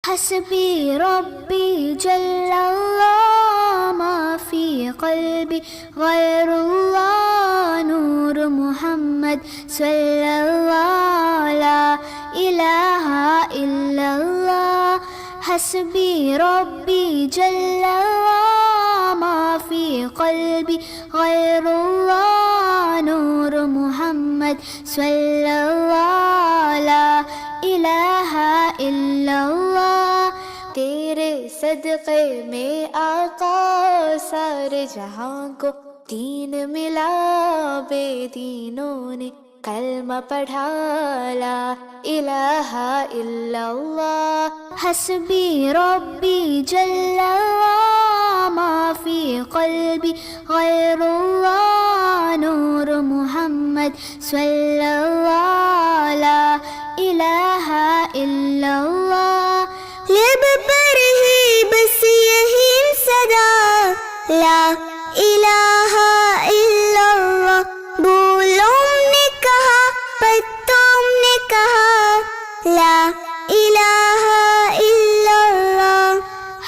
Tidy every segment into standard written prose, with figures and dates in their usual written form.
حسبي ربي جل الله ما في قلبي غير الله نور محمد صلى الله لا إله إلا الله حسبي ربي جل الله ما في قلبي غير الله نور محمد صلى الله لا إله إلا الله तेरे सदक़े में आका सारे जहां को दीन मिला बेदीनों ने कलमा पढ़ा ला इलाहा इल्लल्लाह हस्बी रब्बी जल्लल्लाह मा फी क़ल्बी गैरुल्लाह नूर मुहम्मद सल्लल्लाह ला इलाहा इल्लल्लाह लब पर ही बस यही सदा ला इलाहा इल्लल्लाह बोलों ने कहा पत्तों ने कहा ला इलाहा इल्लल्लाह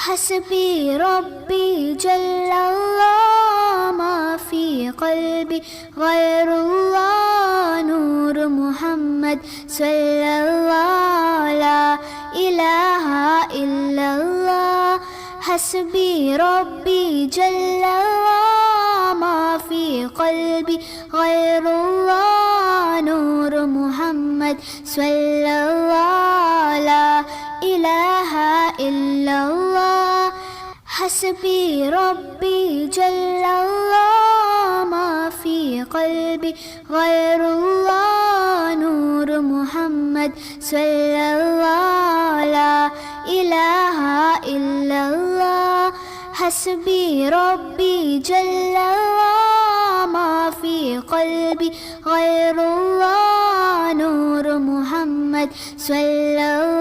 हस्बी रब्बी जल्लल्लाह मा फी क़ल्बी गैरुल्लाह नूर मुहम्मद सल्लल्लाह ला इलाहा इल्लल्लाह हस्बी रब्बी जल्लल्लाह मा फी क़ल्बी गैरुल्लाह नूर मुहम्मद सल्लल्लाह ला इलाहा इल्लल्लाह हस्बी रब्बी जल्लल्लाह मा फी क़ल्बी गैरुल्लाह नूर मुहम्मद सल्लल्लाह ला इलाहा इल्लल्लाह हस्बी रब्बी जल्लल्लाह मा फी क़ल्बी गैरुल्लाह नूर मुहम्मद सल्लल्लाह ला इलाहा इल्लल्लाह हस्बी रब्बी जल्लल्लाह मा फी क़ल्बी गैरुल्लाह नूर मुहम्मद सल्लल्लाह ला इलाहा इल्लल्लाह हस्बी रब्बी जल्लल्लाह मा फी क़ल्बी गैरुल्लाह नूर मुहम्मद सल्लल्लाह